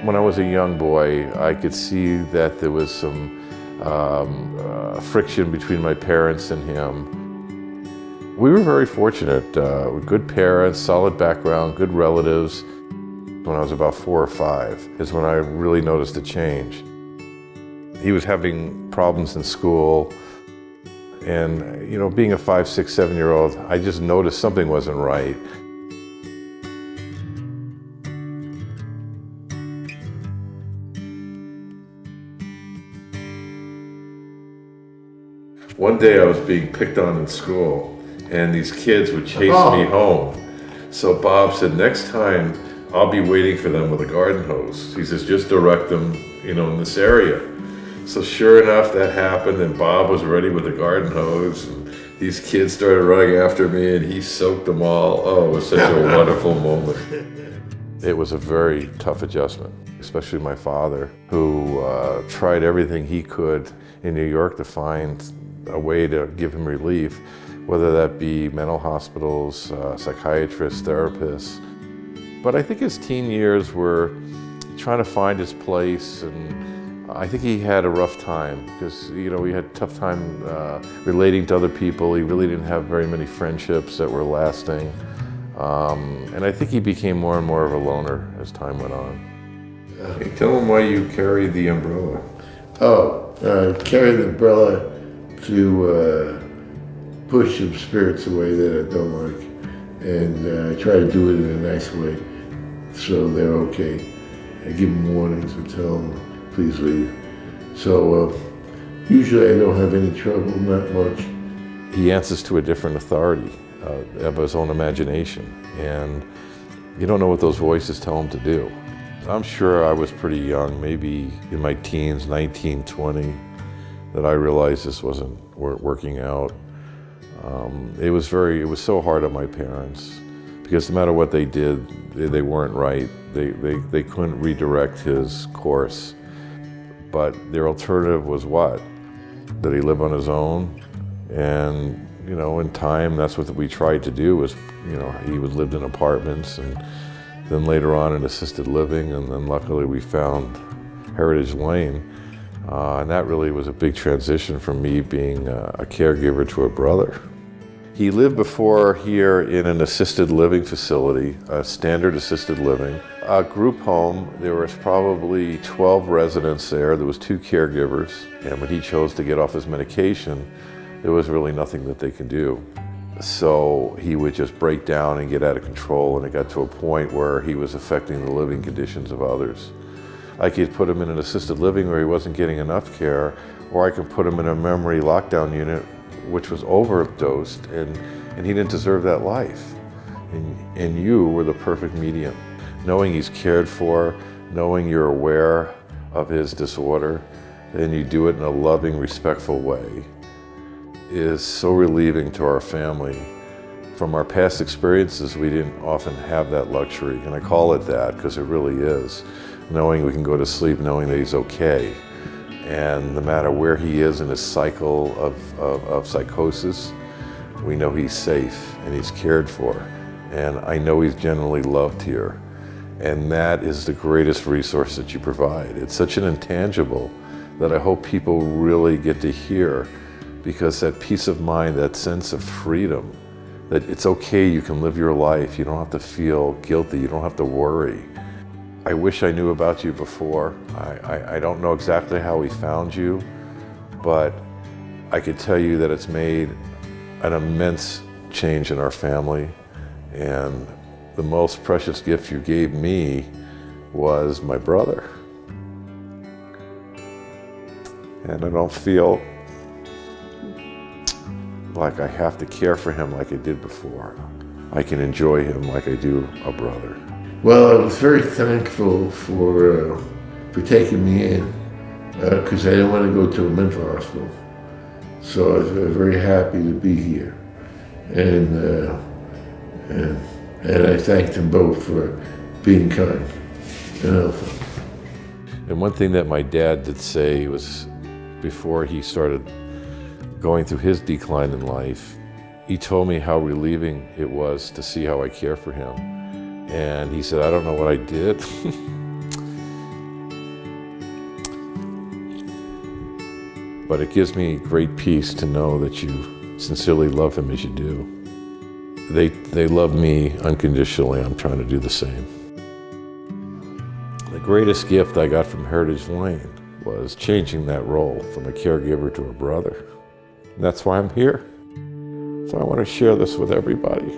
When I was a young boy, I could see that there was some friction between my parents and him. We were very fortunate, with good parents, solid background, good relatives. When I was about 4 or 5 is when I really noticed a change. He was having problems in school, and being a 5, 6, 7-year-old, I just noticed something wasn't right. One day I was being picked on in school, and these kids would chase me home. So Bob said, next time I'll be waiting for them with a garden hose. He says, just direct them, in this area. So sure enough, that happened, and Bob was ready with a garden hose, and these kids started running after me, and he soaked them all. Oh, it was such a wonderful moment. It was a very tough adjustment, especially my father, who tried everything he could in New York to find a way to give him relief, whether that be mental hospitals, psychiatrists, therapists. But I think his teen years were trying to find his place, and I think he had a rough time because, he had a tough time relating to other people. He really didn't have very many friendships that were lasting. And I think he became more and more of a loner as time went on. Hey, tell him why you carry the umbrella. Carry the umbrella to push some spirits away that I don't like, and I try to do it in a nice way so they're okay. I give them warnings and tell them, please leave. So usually I don't have any trouble, not much. He answers to a different authority of his own imagination, and you don't know what those voices tell him to do. I'm sure I was pretty young, maybe in my teens, 19, 20, that I realized this weren't working out. It was so hard on my parents because no matter what they did, they weren't right. They couldn't redirect his course. But their alternative was what? That he live on his own, and in time, that's what we tried to do. Was he would lived in apartments, and then later on in assisted living, and then luckily we found Heritage Lane. And that really was a big transition from me being a caregiver to a brother. He lived before here in an assisted living facility, a standard assisted living. A group home, there was probably 12 residents there. There was 2 caregivers. And when he chose to get off his medication, there was really nothing that they could do. So he would just break down and get out of control, and it got to a point where he was affecting the living conditions of others. I could put him in an assisted living where he wasn't getting enough care, or I could put him in a memory lockdown unit which was overdosed, and he didn't deserve that life. And you were the perfect medium. Knowing he's cared for, knowing you're aware of his disorder, and you do it in a loving, respectful way is so relieving to our family. From our past experiences, we didn't often have that luxury, and I call it that because it really is. Knowing we can go to sleep knowing that he's okay. And no matter where he is in his cycle of psychosis, we know he's safe and he's cared for. And I know he's genuinely loved here. And that is the greatest resource that you provide. It's such an intangible that I hope people really get to hear, because that peace of mind, that sense of freedom, that it's okay, you can live your life, you don't have to feel guilty, you don't have to worry. I wish I knew about you before. I don't know exactly how we found you, but I could tell you that it's made an immense change in our family. And the most precious gift you gave me was my brother. And I don't feel like I have to care for him like I did before. I can enjoy him like I do a brother. Well, I was very thankful for taking me in, because I didn't want to go to a mental hospital. So I was very happy to be here, and I thanked them both for being kind and helpful. And one thing that my dad did say was, before he started going through his decline in life, he told me how relieving it was to see how I care for him. And he said, I don't know what I did, But it gives me great peace to know that you sincerely love him as you do. They love me unconditionally. I'm trying to do the same. The greatest gift I got from Heritage Lane was changing that role from a caregiver to a brother. And that's why I'm here. So I want to share this with everybody.